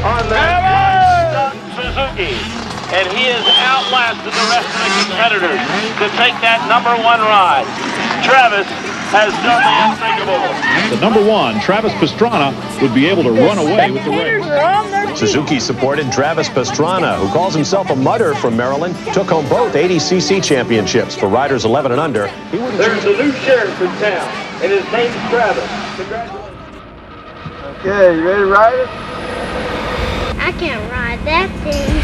on that Suzuki. And he has outlasted the rest of the competitors to take that #1 ride. Travis has done the unthinkable. The #1, Travis Pastrana, would be able to run away with the race. Suzuki supported Travis Pastrana, who calls himself a mutter from Maryland, took home both 80cc championships for riders 11 and under. There's a new sheriff in town, and his name's Travis. Congratulations. Okay, you ready to ride it? I can't ride that thing.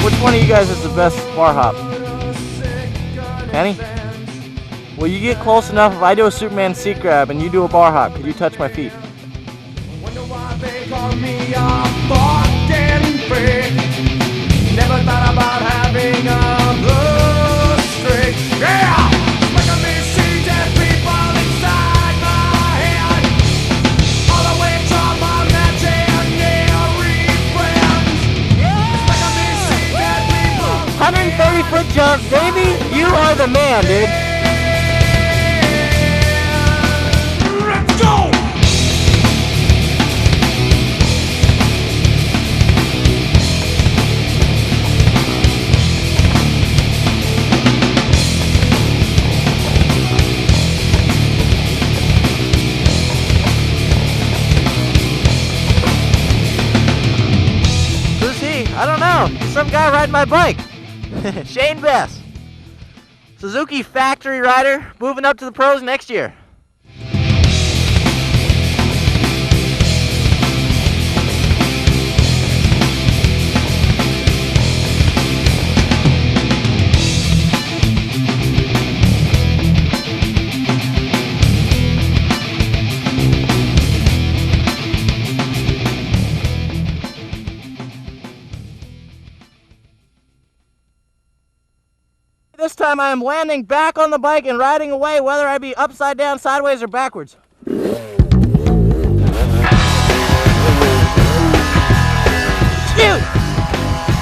Which one of you guys is the best bar hop? Kenny? Will you get close enough if I do a Superman seat grab and you do a bar hop? Could you touch my feet? Wonder why they call me a fucking freak. Never thought about having a blue streak. Yeah! Look at me see dead people inside my head. All the way to my imaginary friends. Look at me see dead people. 130-foot jump, baby! You are the man, dude. I don't know. Some guy riding my bike. Shane Bess. Suzuki factory rider, moving up to the pros next year. This time I am landing back on the bike and riding away, whether I be upside down, sideways, or backwards. Shoot!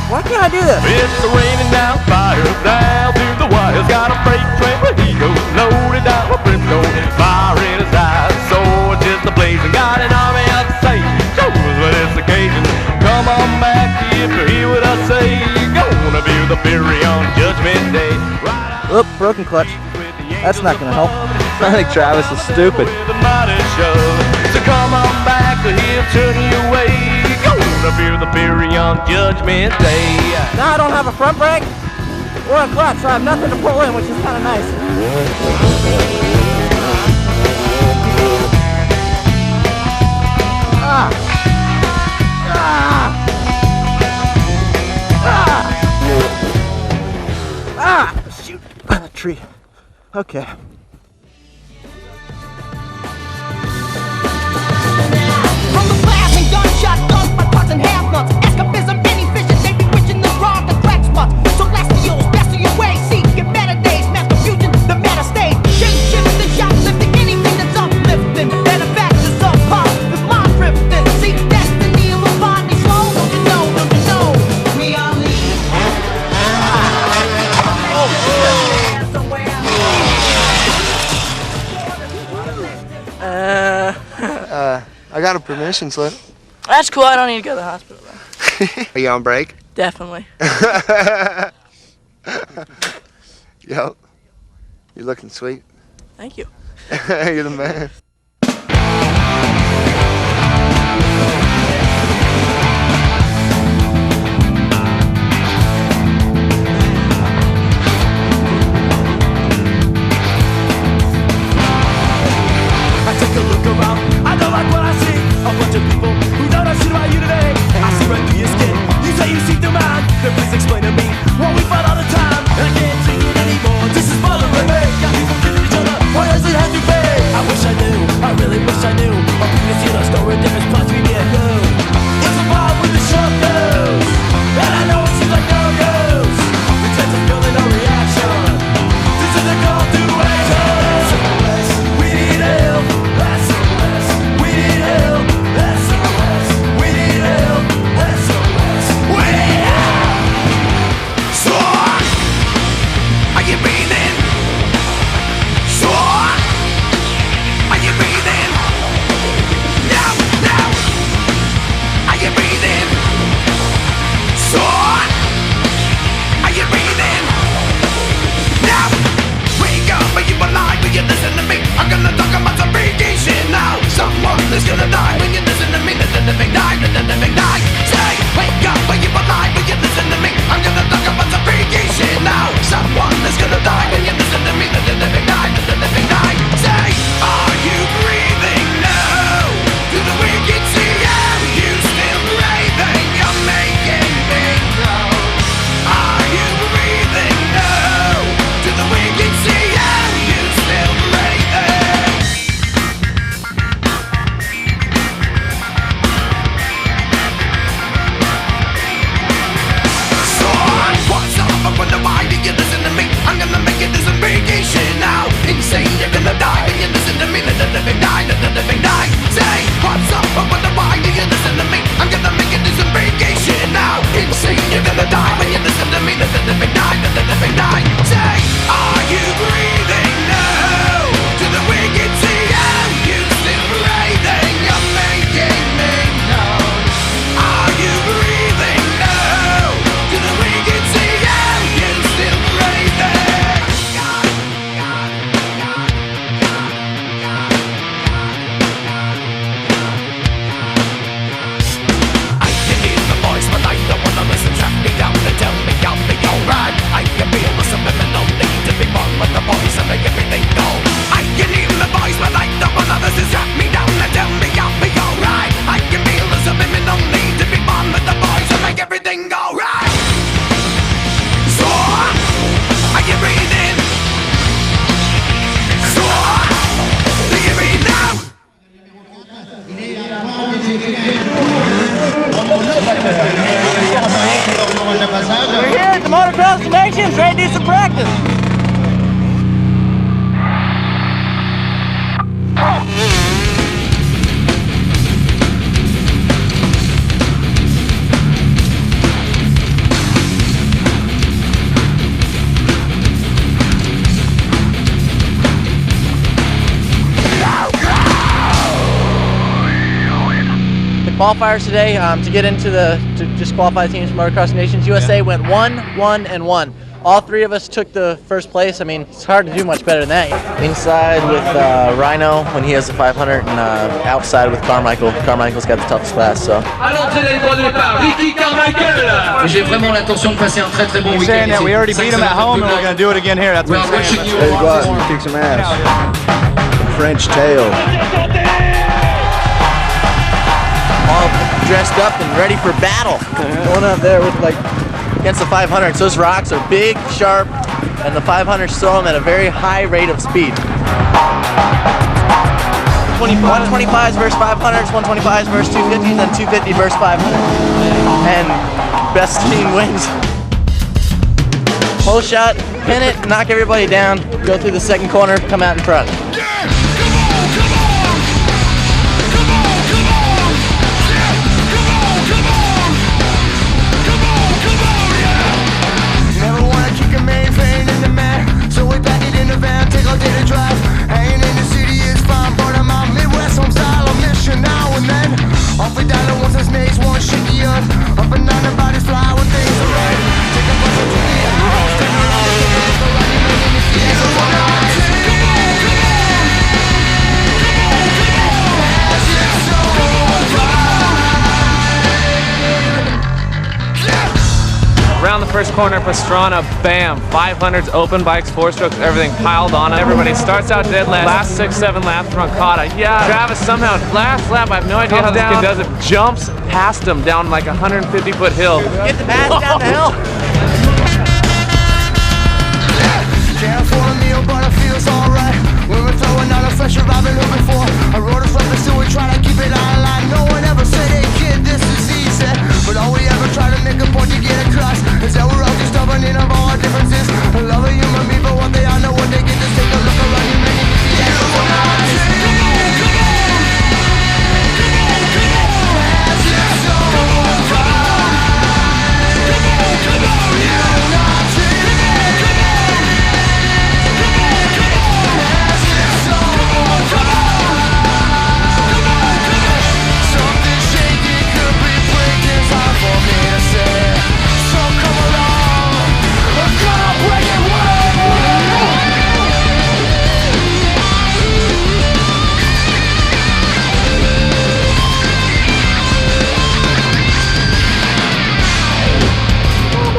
Why can't I do this? It's raining down, fire down through the wires. Got a freight train where he goes loaded down with brimstone, fire in his eyes, sword just ablazing. Got an army of Satan, shows for this occasion. Come on back if you hear what I say. Gonna view the fury on Judgment Day. Oop, broken clutch. That's not gonna help. I think Travis is stupid. So come on back to him, turn you away. Gonna view the fury on Judgment Day. Now I don't have a front brake. We're on clutch, so I have nothing to pull in, which is kind of nice. Shoot, a tree. Okay. From the blast and gunshot, guns by parts and half nuts. Escapism, any fishes, they be wishing the wrong to crack spot. So glacials, best of your way, see, get better days, mass confusion, the meta stage. Change shifting, shoplifting, anything that's uplifting. Benefactors of pop, with mind drifting. See, destiny will find me slow, don't you know, we are leading. I got a permission slip. That's cool. I don't need to go to the hospital though. Are you on break? Definitely. Yep. You're looking sweet. Thank you. You're the man. I take a look around, I don't like what I see. A bunch of people who don't know shit about you today. I see right through your skin, you say you see through mine. Then please explain to me what we fight all the time. And I can't take it anymore, this is bothering me. Got people killing each other, why does it have to be? I wish I knew, I really wish I knew. Or people can see the story, different plots we didn't know. It's a bar with the short nose, and I know it seems like no goes. We tend to feel no reaction. This is a call to action. We need help. SOS, we need help. SOS, we need help. SOS, we need help. So, are you breathing? So, are you breathing? Now, now, are you breathing? So, are you breathing? Now, wake up, are you alive? Will you listen to me? I'm gonna talk about some freaky shit now. Someone is gonna die when you listen to me. Let the living die, let the living die. Say, wake up, are you alive? Will you listen to me? I'm gonna talk about some freaky shit now. Someone is gonna die when you listen to me. Let the living die, let the living die. Say, are you breathing now? Do the wicked see you? You still breathing? You're making me grow. Are you breathing now? Do the wicked see you? You still breathing? So, what's up? I wonder why did you listen to me? I'm gonna make it this freaky shit now. Insane, you're gonna die when you listen to me. Let the living die, let the living die. Say, what's up? I wonder why did you listen to me? I'm gonna make it this freaky shit now. Insane, you're gonna die when you listen to me. Let the living die, let the living die. Say, are you breathing now? Do the wicked see you? You still breathing? You're making me know. Are you breathing now? Do the wicked see you? You still breathing? I can hear the voice, but I don't wanna listen. Track me down and tell me I'll be alright. I can feel the subliminal need to be one with the voice and make everything go. I can hear the voice, but I don't wanna listen. Track me down and tell me I'll be alright. I can feel the subliminal need to be one with the voice and make everything go right. So, are you breathing? So, do you breathe now? We're here at the Motocross Connection, ready to do some practice. The qualifiers today to get into to just qualify the teams for Motocross Nations USA went 1, 1, and 1. all three of us took the first place. I mean, it's hard to do much better than that. Inside with Rhino when he has the 500, and outside with Carmichael. Carmichael's got the toughest class, so. J'ai vraiment l'intention de passer un très très bon week-end. Saying that we already beat him at home and we're going to do it again here. That's what I'm saying. There you go out and kick some ass. The French tail. All dressed up and ready for battle. Going up there with like against the 500s. Those rocks are big, sharp, and the 500s throw them at a very high rate of speed. 125s versus 500s, 125s versus 250s, and 250 versus 500. And best team wins. Whole shot, pin it, knock everybody down, go through the second corner, come out in front. Never wanna kick a mainframe in the mat, so we pack it in the van, take all day to drive. Hanging in the city is fine, but I'm out Midwest home style, a mission now and then. Off a dollar once his mates, one shaky up. Up and down the bodies fly when things are right. Take a bus to the house, turn around and take a look around your man in the field. Come on, come on, it's so Around the first corner, Pastrana, bam, 500s, open bikes, 4-strokes, everything piled on. Everybody starts out dead last 6-7 laps from Kata. Yeah, Travis somehow, last lap, I have no idea how this kid does it, jumps past him down like a 150-foot hill. Get the pass down the hill. Can't afford a meal, but it feels alright. When we're throwing out a fresher I've been looking for. I wrote a something, so we try to keep it online. No one ever said, hey kid, this is easy. But all we ever try to make a point to get across is that we're all just stubborn in of all our differences. I love a human being for what they are, know what they get. Just take a look around you, man, you can see that so nice.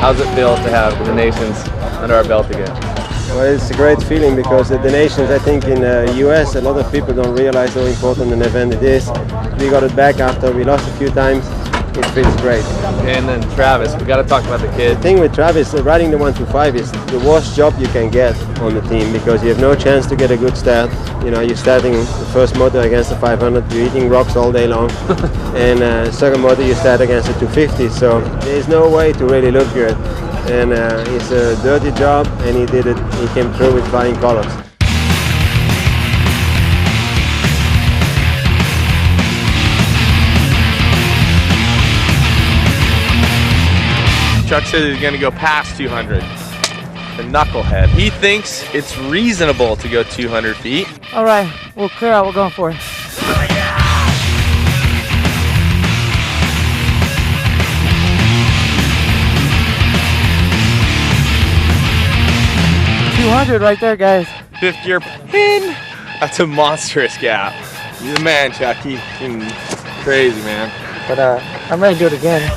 How's it feel to have the nations under our belt again? Well, it's a great feeling because the nations, I think in the US, a lot of people don't realize how important an event it is. We got it back after we lost a few times. It feels great. And then Travis, we got to talk about the kid. The thing with Travis, riding the 125 is the worst job you can get on the team because you have no chance to get a good start. You know, you're starting the first motor against the 500, you're eating rocks all day long. And second motor you start against the 250, so there's no way to really look good. And it's a dirty job, and he did it. He came through with flying colors. Chuck said he's going to go past 200. The knucklehead. He thinks it's reasonable to go 200 feet. All right, we'll clear out. We're going for it. Right there, guys. Fifth gear pin. That's a monstrous gap. You're the man, Chucky. Crazy, man. But I'm ready to do it again.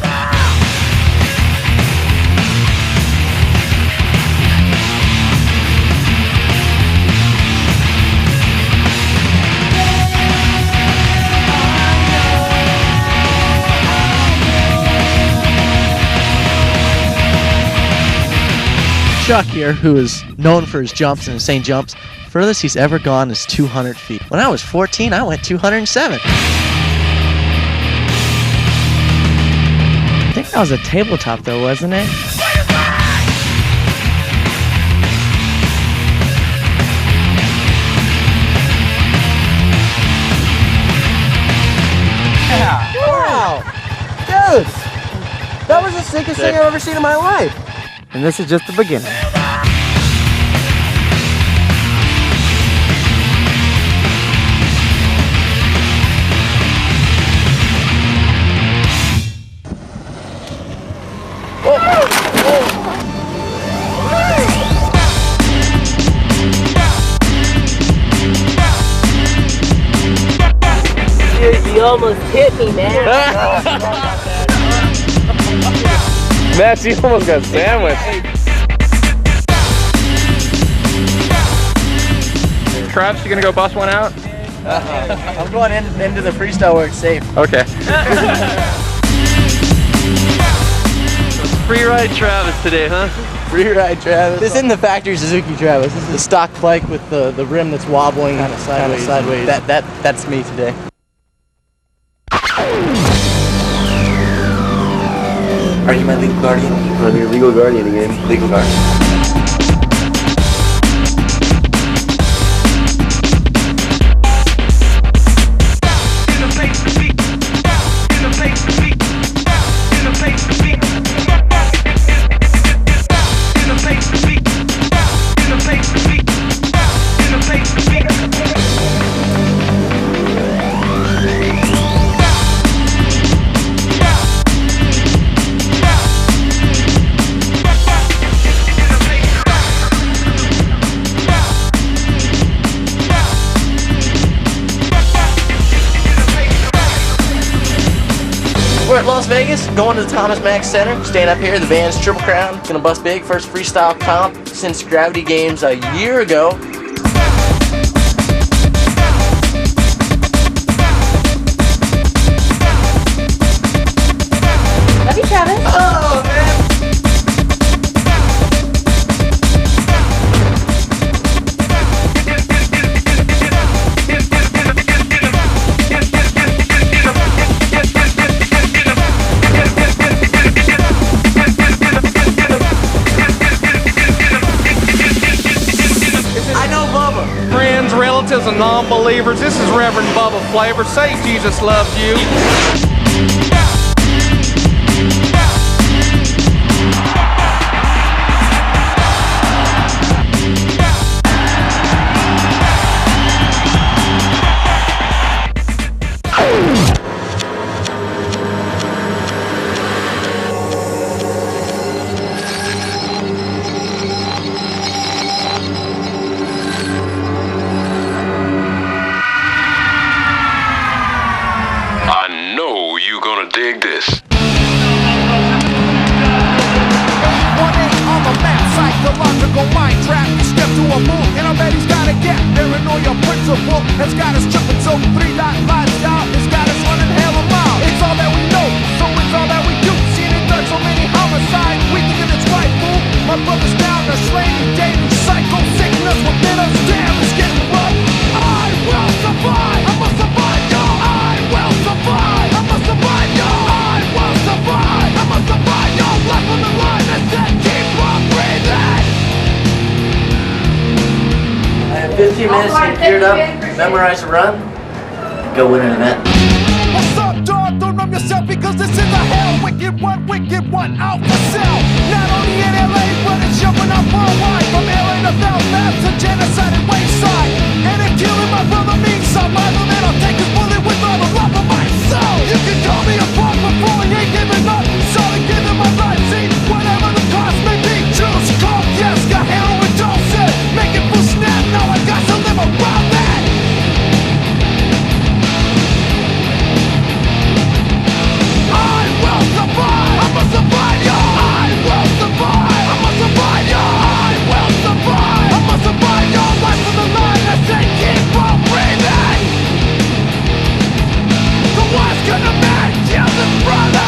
Chuck here, who is known for his jumps and insane jumps, furthest he's ever gone is 200 feet. When I was 14, I went 207. I think that was a tabletop though, wasn't it? Yeah. Wow! Dude! That was the sickest thing I've ever seen in my life. And this is just the beginning. almost hit me, man. Matt, you almost got sandwiched. Travis, you gonna go bust one out? I'm going into the freestyle where it's safe. Okay. Free ride Travis today, huh? Free ride Travis. This isn't the factory Suzuki Travis. This is the stock bike with the rim that's wobbling kind of sideways. That's me today. Are you my legal guardian? I'm your legal guardian again. Legal guardian. We're at Las Vegas, going to the Thomas Mack Center. Staying up here, the band's Triple Crown. Gonna bust big, first freestyle comp since Gravity Games a year ago. Love you, Travis. Oh, man. Friends, relatives, and non-believers, this is Reverend Bubba Flavor. Say Jesus loves you. Dig this. 1-8 on the map, psychological mind trap. You step to a move, and I bet he's got a gap. Paranoia principle has got us tripping. So 3-dot lifestyle has got us running hell a mile. It's all that we know, so it's all that we do. Seen it done so many homicides, we think it's right, fool. My brother's down, they're slaying daily. Psycho sickness within us, damn, it's getting rough. I will survive, I must survive, yo. I will survive, I must survive, yo. I will survive, I must survive, yo. Life on the line, I said keep on breathing. I have 15 minutes to get geared up, memorize a run, go win an event. What's up, dog? Don't numb yourself because this is a hell. Wicked one out for sale. Not only in LA, but it's jumping up worldwide. From LA to Belfast to genocide and wayside. And if killing my brother means something, then I'll take his bullet with all the love of my soul. You can call me a punk before he ain't giving up. Solid giving my life, see, whatever the cost may be. Juice, coke, yes, got heroin doses. Make it for snap, now I got to live around that. I will survive, I must survive, yo. I will survive, I must survive, yo. I will survive, I must survive, yo. Life on the line, I say keep on breathing. So what's gonna man kill this brother?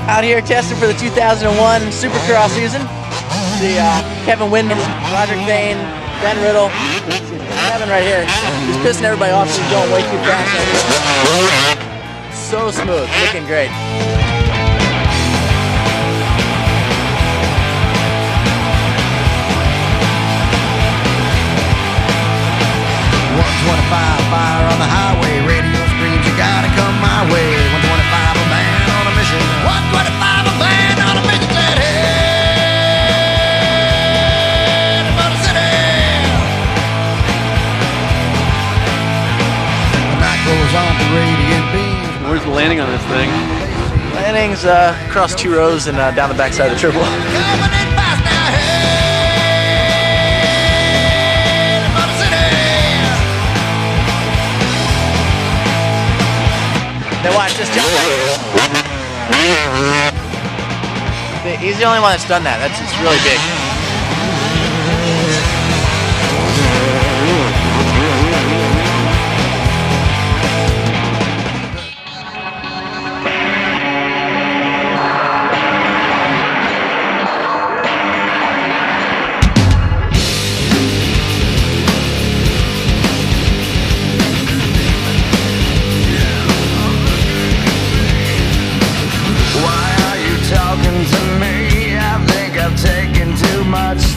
Out here testing for the 2001 Supercross season. See Kevin Windham, Roderick Vane, Ben Riddle. Kevin right here. He's pissing everybody off. He's going way too fast. So smooth, looking great. 125 fire on the highway. Radio screams, you gotta come my way. 125 a man on a mission. 125 a man on a mission. Said, hey, to Motor City. The night goes on to radiant beams. Where's the landing on this thing? Landing's across 2 rows and down the backside of the triple. Coming in fast now, hey, to Motor City. Then watch this jump. He's the only one that's done that. It's really big.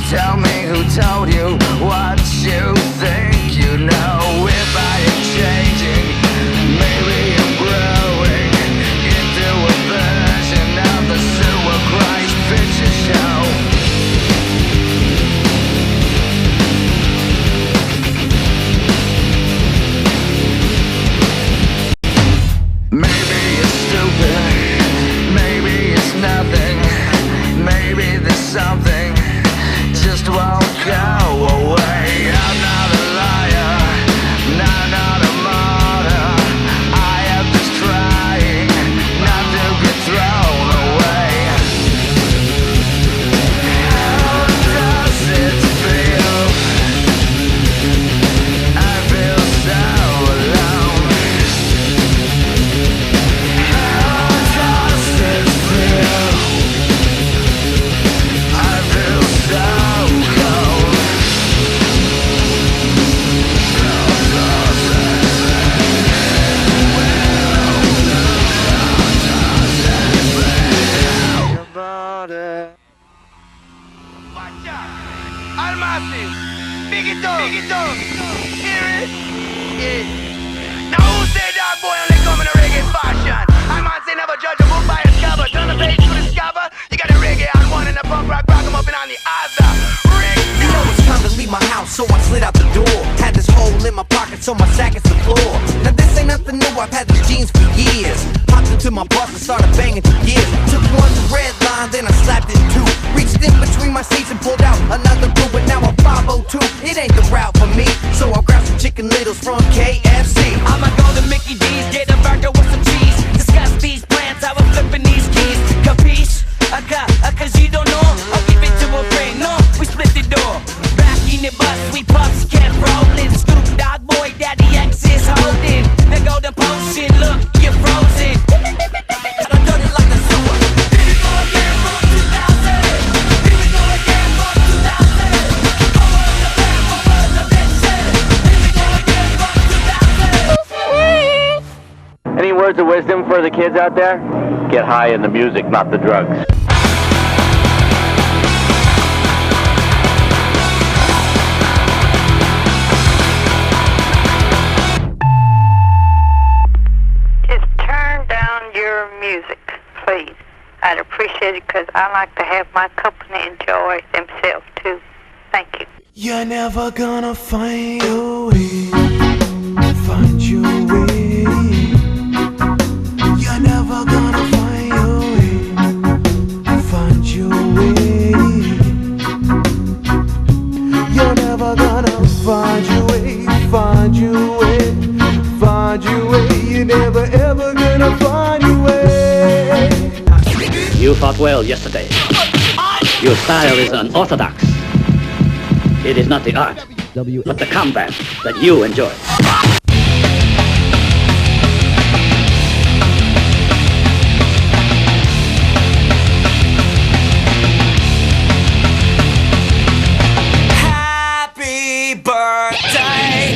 Tell me who told you what you think you know. If I am changing, maybe I'm growing into a version of the sewer Christ picture show. Maybe it's stupid, maybe it's nothing, maybe there's something just won't go away. I'm not a liar, no, not a martyr. I am just trying not to get thrown away. How does it feel? I feel so alone. How does it feel? I feel so Bigito, hear it? Yeah. Now who said that boy only come in a reggae fashion? I man say never judge a book by its cover. Turn the page to discover. You got a reggae on one and a punk rock rock 'em up and on the other. You know it's time to leave my house, so I slid out the door. Had this hole in my pocket, so my sack is the floor. Now this ain't nothing new, I've had these jeans for years. Hopped into my bus and started banging for years. Took one red line, then I slapped it two. Reached in between my seats and pulled out another blue, but now I'm 502. It ain't the route for me, so I'll grab some chicken littles from KFC. I'ma go to Mickey D's, get a burger with some cheese. Discuss these plans, I was flipping these keys. Capiche? Cause you don't know. I'll give it to a friend, no, we split the door. Back in the bus, we puffs kept rolling. Snoop Dogg boy, Daddy X is holding the golden potion, look, you're frozen. Gotta do it like a sewer. Here we go again from 2000. Here we go again from 2000. Over the back, over the bitches. Here we go again from 2000. Any words of wisdom for the kids out there? Get high in the music, not the drugs. Just turn down your music, please. I'd appreciate it because I like to have my company enjoy themselves too. Thank you. You're never gonna find your way. Find your way. You're never gonna find your way. Find your way. You're never gonna find your way. Find your way. Find your way. You're never ever gonna find your way. You fought well yesterday. Your style is unorthodox. It is not the art, but the combat that you enjoy. Happy birthday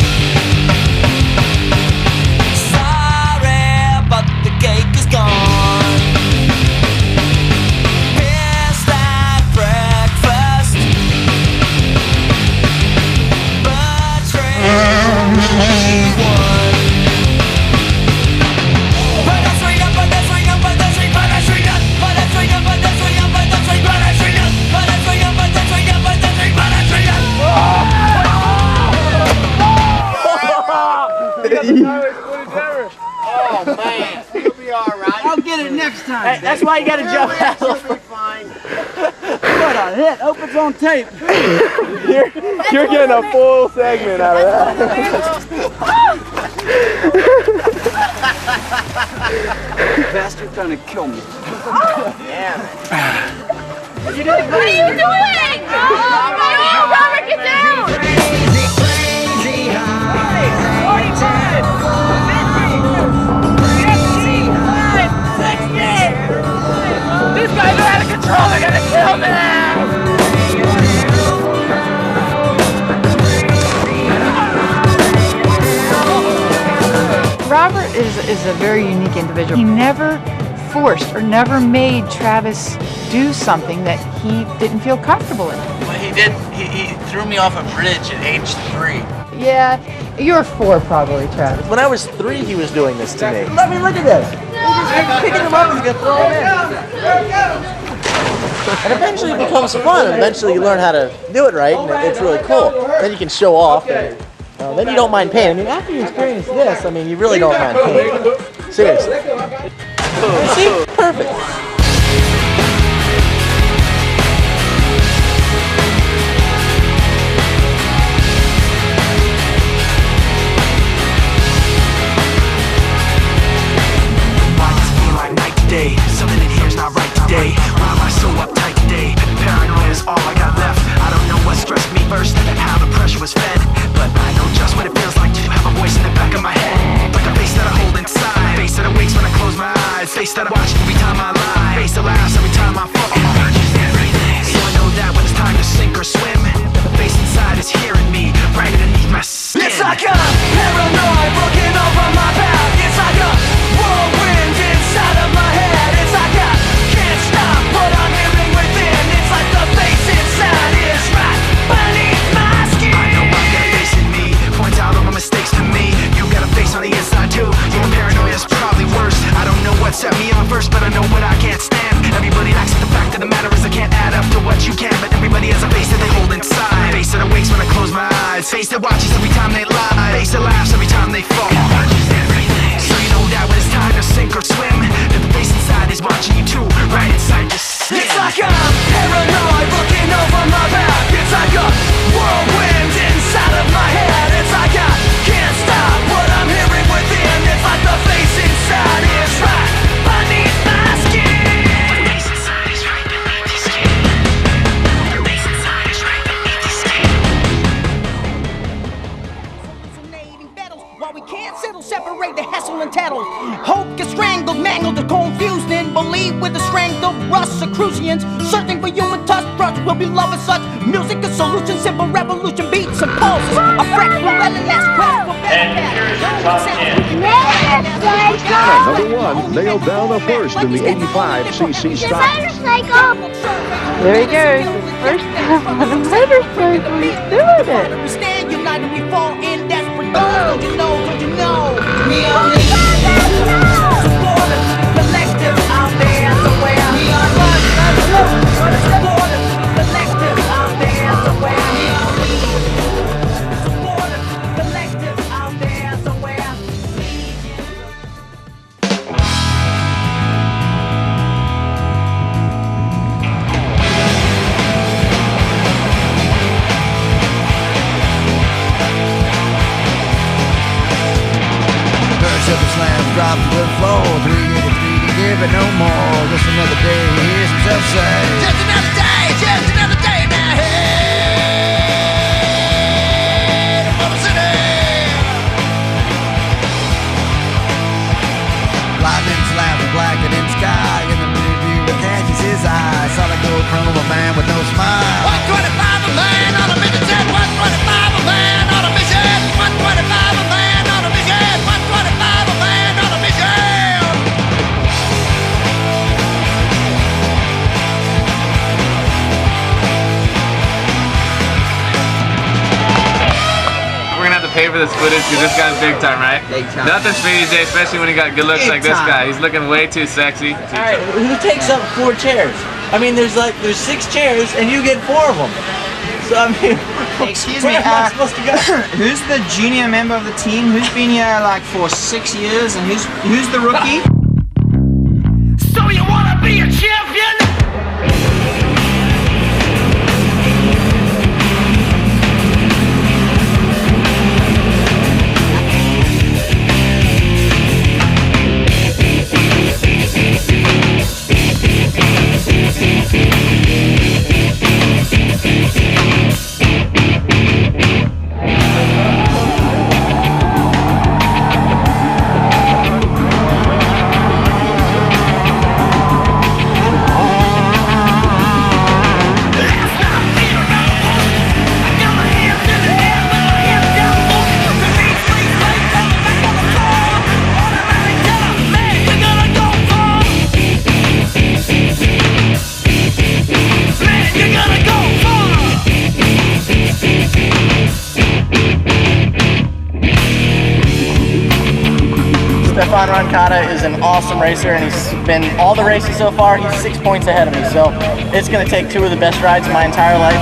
Oh man. You'll be alright. I'll get it next time. That's why you gotta jump out. You'll be fine. What a hit. Hope it's on tape. You're getting a full segment out of that. Bastard's trying to kill me. Damn it. What are you doing? Robert, get down! Crazy high. 45! 50! 60! These guys are out of control, they're gonna kill me! Robert is a very unique individual. He never forced or never made Travis do something that he didn't feel comfortable in. Well, he did. He threw me off a bridge at age 3. Yeah, you were 4 probably, Travis. When I was 3, he was doing this to me. Let me look at this. He's just picking him up and he's gonna throw him in. And eventually it becomes fun. Eventually you learn how to do it right, and it's really cool. Then you can show off, and then you don't mind pain. I mean, after you experience this, I mean, you really don't mind pain. Seriously. See? Perfect. Day. Something in here's not right today. Why am I so uptight today? Paranoia is all I got left. I don't know what stressed me first, how the pressure was fed, but I know just what it feels like to have a voice in the back of my head, like a face that I hold inside, face that awakes when I close my eyes, face that I watch every time I lie, face that laughs every time I fall. So I know that when it's time to sink or swim, the face inside is hearing me right underneath my skin. It's like a paranoid looking over my back. It's like a whirlwind inside of my head. It's like I can't stop what I'm hearing within. It's like the face inside is right beneath my skin. I know I've got a face in me, points out all my mistakes to me. You got a face on the inside too. Your paranoia is probably worse. I don't know what set me on first, but I know what I can't stand. Everybody acts like the fact of the matter is I can't add up to what you can, but everybody has a face that they hold inside. Face that awakes when I close my eyes. Face that watches every time they lie. Face that laughs every time they fall. So you know that when it's time to sink or swim, that the face inside is watching you too, right inside your skin. It's like I'm paranoid looking over my back. It's like a whirlwind inside of my head. It's like I can't stop what I'm hearing within. It's like the face inside is right beneath my skin. The face inside is right beneath your skin. The face inside is right beneath your skin. While we can't settle, separate the hassle and tattle. Hope gets strangled, mangled, or confused, and believe with the strength of Russ or Crucians. Searching for human touch, trust will be love as such. Music is solution, simple revolution, beats and pulses. A fresh relentless quest for better. Number 1 nailed down the first in the 85cc stock. There he goes. First time on a motorcycle. He's doing it. We stand united, we fall in desperate. Don't you know, don't you know? We only support it. Collective out there somewhere. We are one. Support it. Collective out there somewhere. We only support it. Collective out there somewhere. Drop to the floor, 3 can give it no more. Just another day, he hears himself say, just another day, now hey, to Motor City. Lightning slams blackened in sky, in the rear view it catches his eye. Solid gold from a man with no smile. 125 a man on a mission, 125 a man on a mission, 125 a man on a mission, 125 a man on a mission. We're gonna have to pay for this footage because this guy's big time, right? Big time. Nothing for DJ, especially when he got good looks big like this guy. He's looking way too sexy. Alright, who takes up 4 chairs? I mean, there's 6 chairs and you get 4 of them. So I mean, excuse me, where am I supposed to go? who's the junior member of the team? Who's been here like for 6 years, and who's the rookie? So you wanna be a champion? Stefan Roncada is an awesome racer, and he's been all the races so far. He's 6 points ahead of me, so it's going to take 2 of the best rides in my entire life.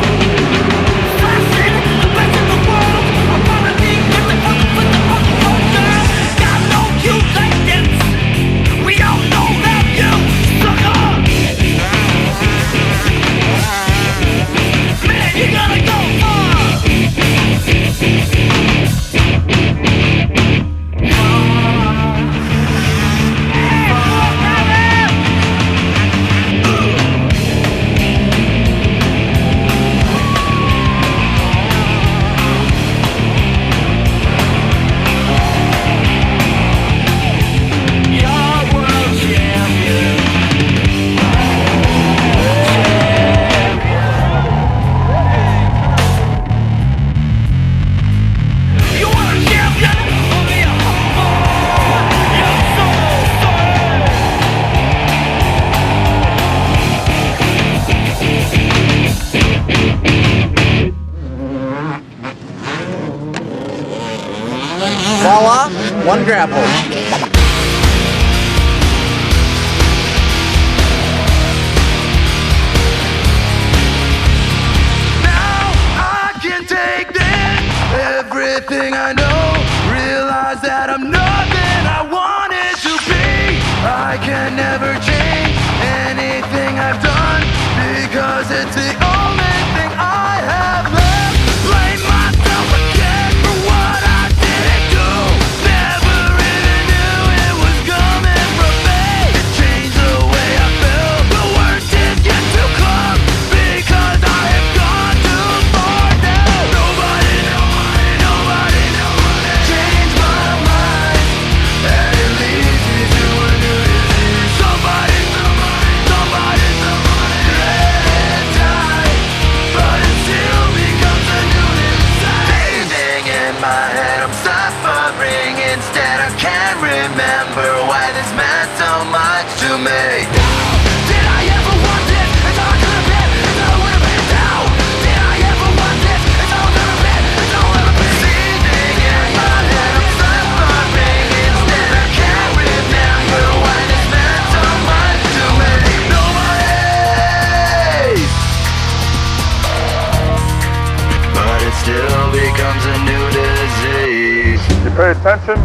Voila, 1 grab hold. Everything I know, realize that I'm nothing I wanted to be. I can never change anything I've done, because it's the only thing I have left. Blame myself again for what I didn't do. Never even knew it was coming from me. It changed the way I feel. The worst is yet to come, because I have gone too far now. Nobody change my mind, and it leads me to a new disease. Somebody let die, but it still becomes a new disease. Breathing in my head, I'm suffering instead. I can't remember why this meant so much to me. Did I ever want this? It's all I could have been. It's all I would have been. Down. Did I ever want this? It's all I've ever been. It's all I'll ever be. Breathing in my head, I'm suffering instead. I can't remember why this meant so much to me. Nobody, but it still becomes a new disease. You pay attention,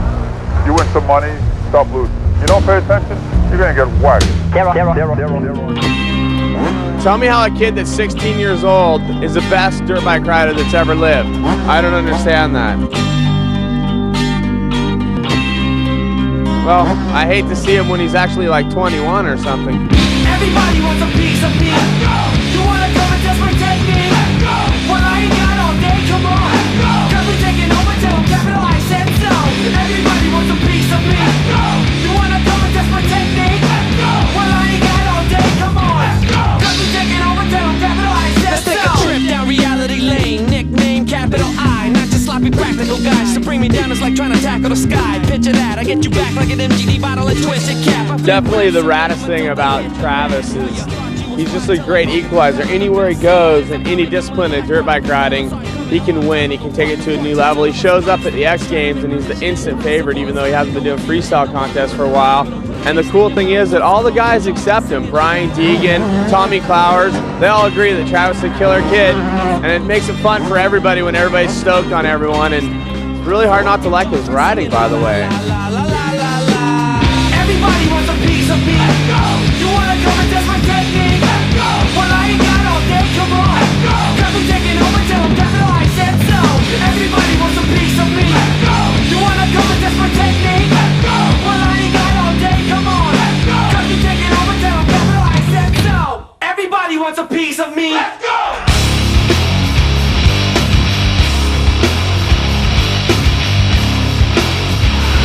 you win some money, stop losing. You don't pay attention, you're gonna get whacked. Tell me how a kid that's 16 years old is the best dirt bike rider that's ever lived. I don't understand that. Well, I hate to see him when he's actually like 21 or something. Everybody wants a piece of me. You wanna come and just protect me? Well, I ain't got all day, come on. Cause we taking over till capitalize and so. Everybody wants a piece of me. You wanna come and just protect me? Well, I ain't got all day, come on. Cause we taking over till capitalize and so. Let's take a trip down reality lane. Nickname capital I, not just sloppy practical guys. To bring me down is like trying to tackle the sky. Picture that, I get you back like an MGD bottle and twisted cap. Definitely the raddest thing about Travis is he's just a great equalizer. Anywhere he goes, in any discipline of dirt bike riding, he can win. He can take it to a new level. He shows up at the X Games and he's the instant favorite, even though he hasn't been doing freestyle contests for a while. And the cool thing is that all the guys accept him. Brian Deegan, Tommy Clowers, they all agree that Travis is a killer kid, and it makes it fun for everybody when everybody's stoked on everyone, and it's really hard not to like his riding, by the way. Everybody wants a piece of me. You wanna come and test my technique? Well, I ain't got all day, come on. Cause I'm taking over till I'm dead, I said so. Everybody wants a piece of me. You wanna come and test my technique? Well, I ain't got all day, come on. Cause I'm taking over till I'm dead, I said so. Everybody wants a piece of me. Let's go!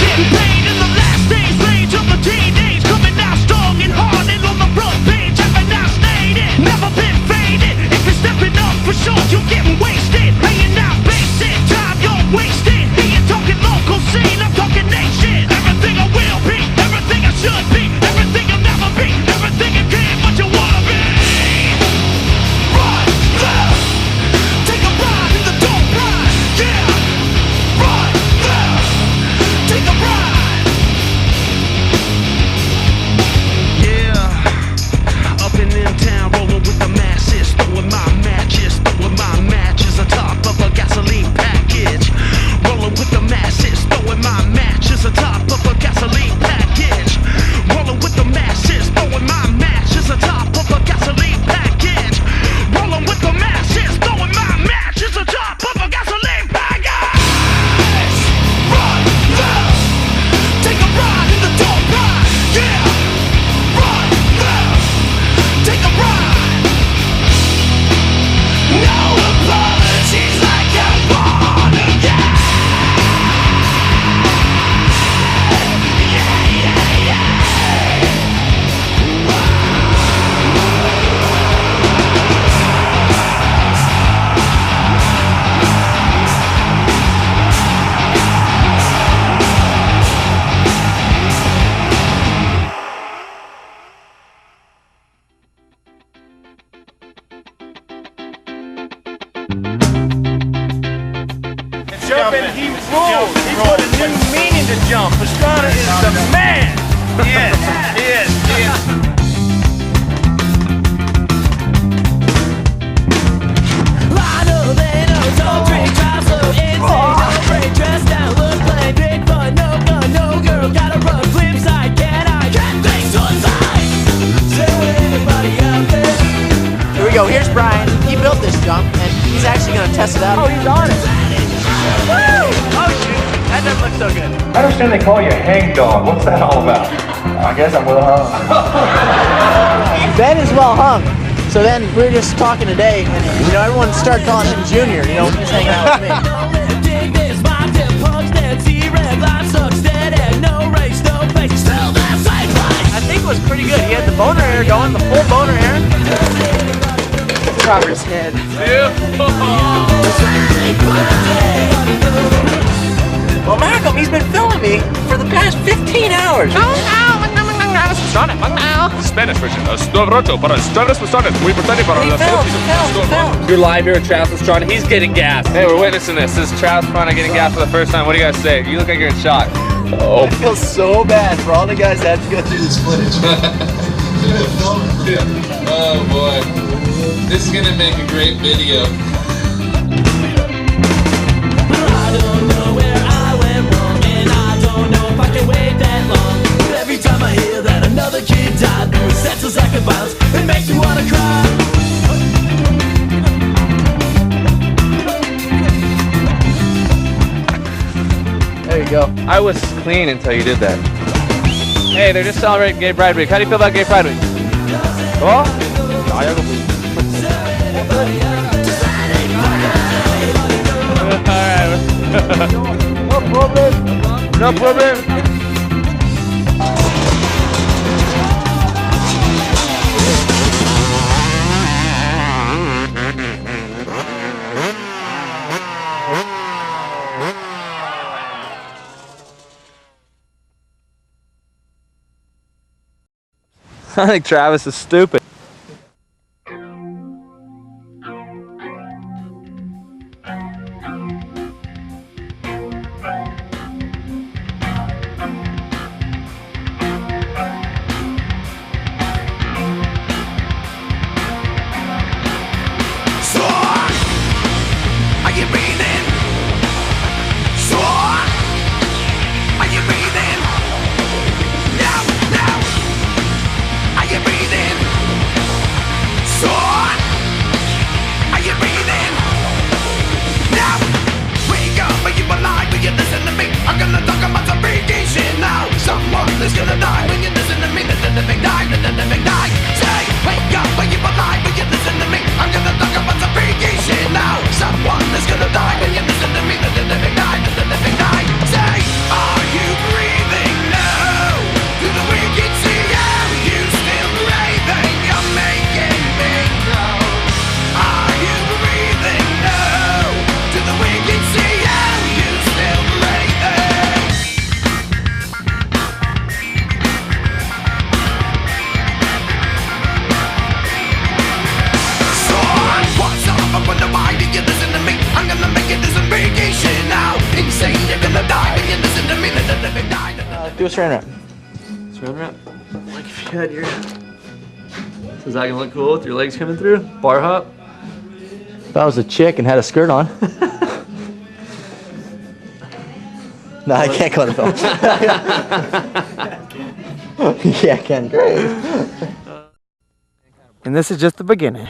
Getting paid in the last days, rage of the teenage, coming out strong and hard and on the front page, having not stayed in, never been faded. If you're stepping up for sure, you're getting wasted. Laying out basic time, you're wasted. He ain't talking local scene, I'm talking nation. Everything I will be, everything I should be, everything I'll never be, everything I can, but you wanna be. Right, there, take a ride in the dope ride, yeah. Right, there, take a ride. Yeah, up and in town, rolling with the masses, throwing my matches atop of a gasoline package. Rolling with the masses, throwing my matches atop of a gasoline package. Rolling with the masses, throwing my matches atop of a gasoline package. Rolling with the masses, throwing my matches atop of a gasoline package. Right there, take a ride in the dope ride, yeah. Right there, take a ride. No apologies like I'm born again. Jumping, he rules. He put a new meaning to jump. Pastrana is the man. He is. I know they know, don't drink, drive slow, insane, don't break, dress down, look plain, big fun, no gun, no girl, gotta run, flip side, can't think suicide. Say what anybody out there. Here we go. Here's Brian. He built this jump, and he's actually going to test it out. Oh, he's on it. Woo! Oh, shoot. That doesn't look so good. I understand they call you hang dog. What's that all about? I guess I'm well hung. Ben is well hung. So then we were just talking today, and everyone started calling him Junior. He's hanging out with me. I think it was pretty good. He had the boner hair going, the full boner hair. Robert's head. Well, Malcolm, he's been filming me for the past 15 hours. Spanish version. You're live here with Travis Pastrana. He's getting gas. Hey, we're witnessing this. This is Travis Pastrana getting gas for the first time. What do you guys say? You look like you're in shock. Oh, I feel so bad for all the guys that have to go through this footage. Oh boy, this is gonna make a great video. I don't know where I went wrong, and I don't know if I can wait that long. But every time I hear that another kid died, there senses like a violence, it makes me wanna cry. There you go. I was clean until you did that. Hey, they're just celebrating Gay Pride Week. How do you feel about Gay Pride Week? Oh? Alright. No problem. No problem. I think Travis is stupid. Do a saran wrap. Saran wrap? Like if you had your... So is that gonna look cool with your legs coming through? Bar hop? If I was a chick and had a skirt on. No, I can't go to film. Yeah, I can. Great. And this is just the beginning.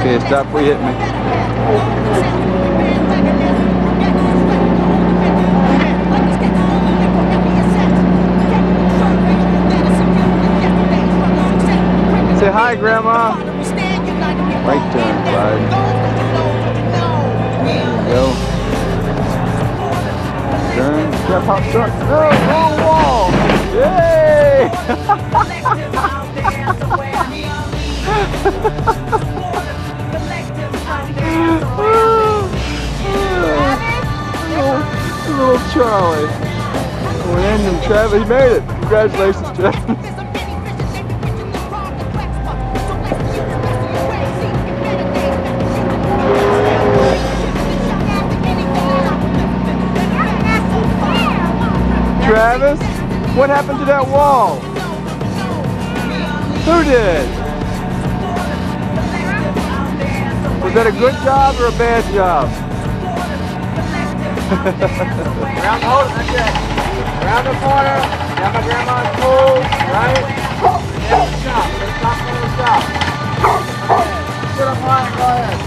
Okay, stop before you hit me. Say hi, Grandma. Right turn, bud. There you go. Turn. Step up, start. No, wrong wall. Yay! Little Charlie. We're ending. Travis made it. Congratulations, Travis. Travis, what happened to that wall? Who did? Was that a good job or a bad job? Around the hole, that's it. Around the corner, down by Grandma's pool, right? Yeah, stop. Stop. Put up high, go ahead.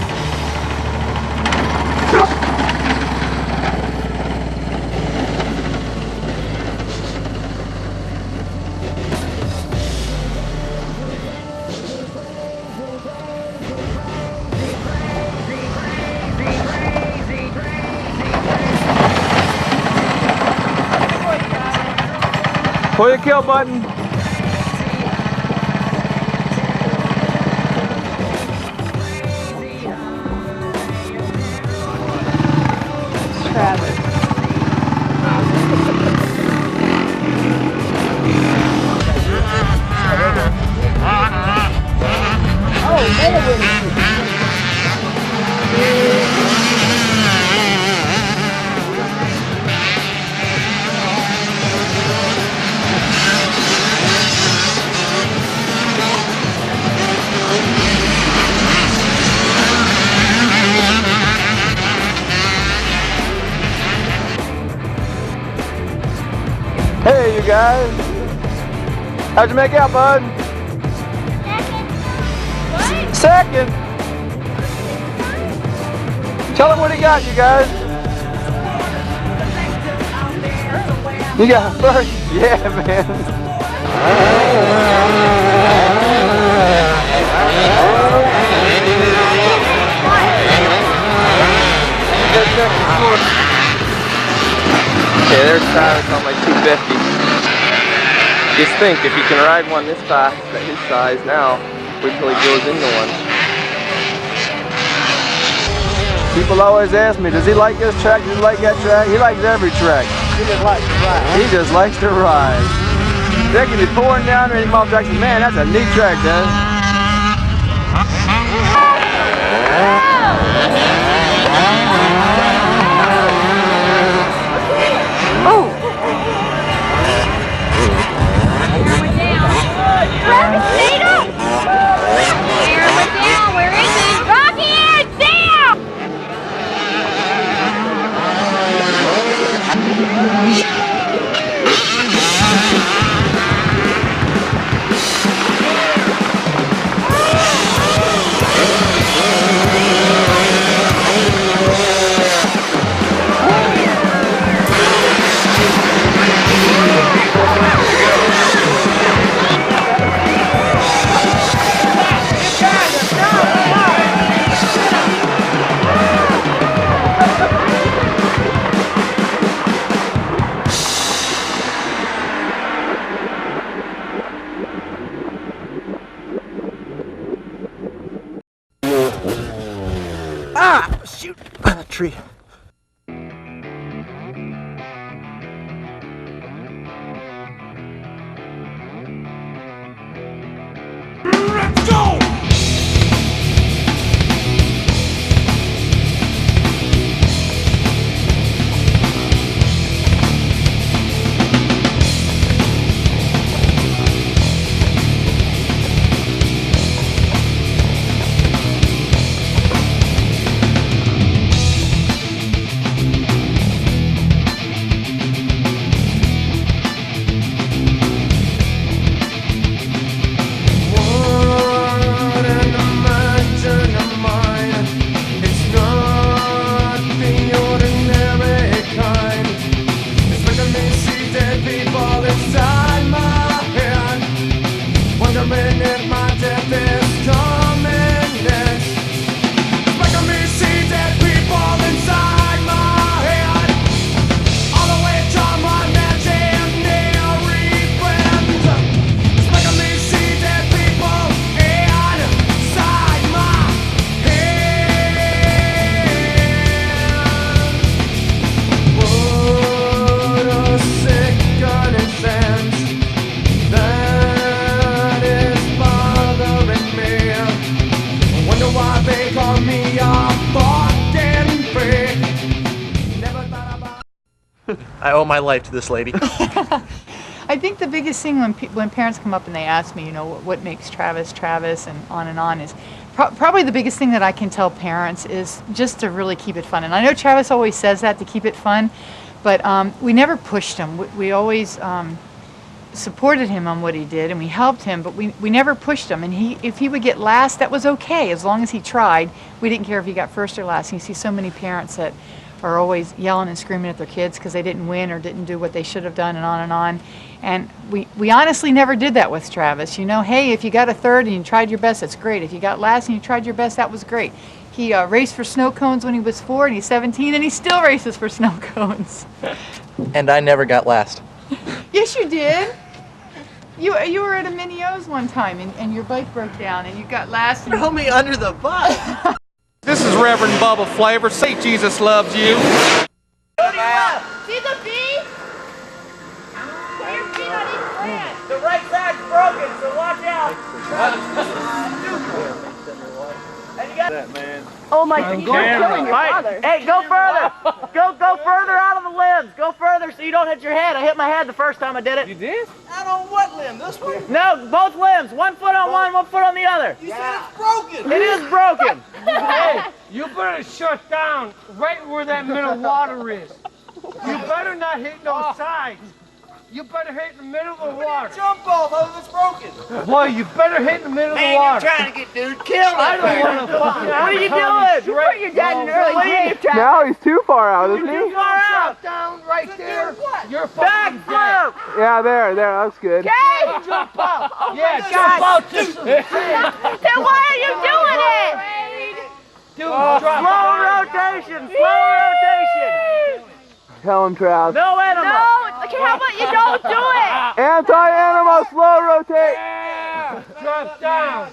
Pull your kill button. Travis. Hey, you guys. How'd you make out, bud? Second. Tell him what he got, you guys. You got first? Yeah, man. Okay, there's Travis on my 250. Just think, if you can ride one this fast at his size now, wait till he goes into one. People always ask me, does he like this track? Does he like that track? He likes every track. He just likes to ride. He just likes to ride. They can be pouring down and Mom Jackson, man, that's a neat track, Dad. Ah, shoot. that tree. Let's go! I owe my life to this lady. I think the biggest thing when parents come up and they ask me, you know, what makes Travis Travis and on is probably the biggest thing that I can tell parents is just to really keep it fun. And I know Travis always says that, to keep it fun, but we never pushed him. We always supported him on what he did, and we helped him, but we never pushed him. And if he would get last, that was okay, as long as he tried. We didn't care if he got first or last. And you see so many parents that are always yelling and screaming at their kids because they didn't win or didn't do what they should have done, and on and on. And we honestly never did that with Travis. You know, hey, if you got a third and you tried your best, that's great. If you got last and you tried your best, that was great. He raced for snow cones when he was 4, and he's 17, and he still races for snow cones. And I never got last. Yes, you did. You were at a Mini O's one time, and your bike broke down, and you got last. Throw me under the bus. This is Reverend Bubba Flavor. Say Jesus loves you. Go to your left. See the bee? Put your feet on each branch. The right side's broken, so watch out. And you got that, man. Oh my God, you're killing your father. Hey, go further. Go further out of the limbs. Go further so you don't hit your head. I hit my head the first time I did it. You did? Out on what limb? This one? No, both limbs. 1 foot on one foot on the other. You said it's broken. It is broken. Hey, you better shut down right where that middle water is. You better not hit no sides. You better hit in the middle of the water. Jump off if it's broken. Boy, you better hit in the middle of the water. You're trying to get dude killed. I don't want to fucking. What are you doing? You put your dad in an early grave, Travis. Now he's too far out, isn't Too he? far out. Shut down right there. You're Back fucking dead. flip. Yeah, there, that's good. Okay. Jump out. Oh Yeah, my jump God. out. Just Then why are you doing it? Dude, Slow drop. rotation. Slow rotation. Tell him, Trav. No animal. No, okay, how about you don't do it? Anti-animal, slow rotate. Yeah. Drop down.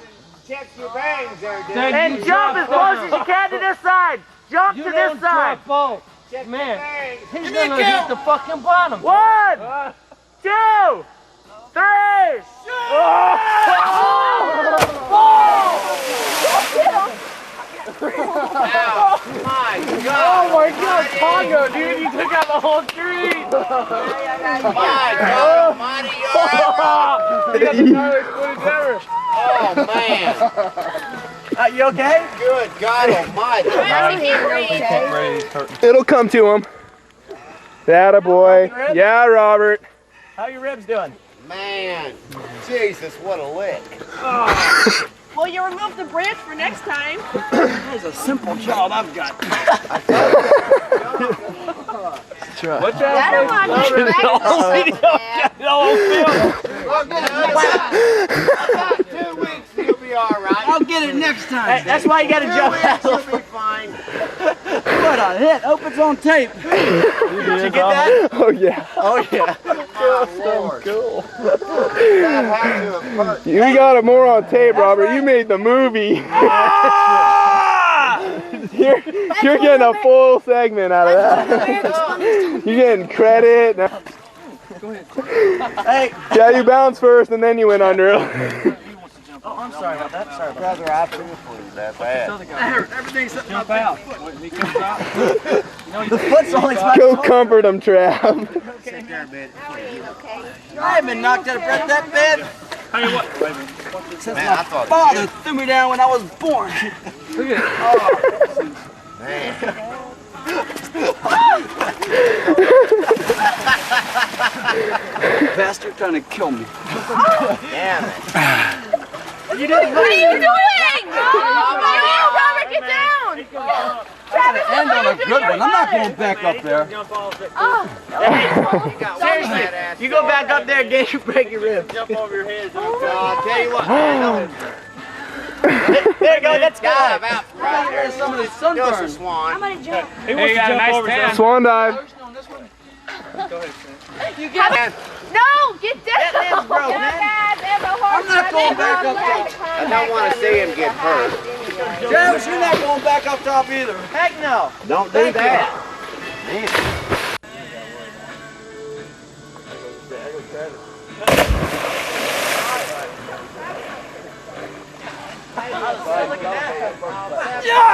Check your bangs there, dude. Then And you jump drop as close as you can to this side. Jump You to don't this side. drop both. Check your Man, bangs. he's Give me a gonna count. hit the fucking bottom. 1, 2, 3. Oh my God, Pongo, dude, you took out the whole tree. My God almighty, you're right. You got the gnarliest footage ever. Oh, man. You okay? Good God almighty. It'll come to him. That boy. Yeah, Robert. How your ribs doing? Man, Jesus, what a lick. Well, you remove the branch for next time. That's a simple job I've got. What's That'll that? About 2 weeks, you'll be all right. I'll get it next time. Hey, that's why you got to jump out. You'll be fine. What a hit. Hope it's on tape. Did you get that? Oh, yeah. Oh, yeah. Oh, Cool. that had to have hurt. You got it more on tape, Robert. You made the movie. You're getting a full segment out of that. You're getting credit. Hey. Yeah, you bounced first and then you went under. Oh, I'm sorry about that. Sorry about that. That bad. Everything's up my back. The foot's only Go comfort him, Trav. Sit there a bit. I haven't been knocked out of breath that bad. Tell you what, Since my father threw me down when I was born. Look at it. Oh. Man. Bastard trying to kill me. Damn it. What are you doing? Oh, Robert, get down! Travis, End on a good one. I'm not going back up there. Seriously, you go back up there again, you break your ribs. Jump over your head. I'll tell you what. There you go, let's go. Right here's some of the sunburn. I'm gonna jump. He wants to jump over tan. Swan dive. You get it. No, get down. I'm not going back up top. I don't want to see him get hurt. Travis, you're not going back up top either. Heck no. Don't do that. Yeah!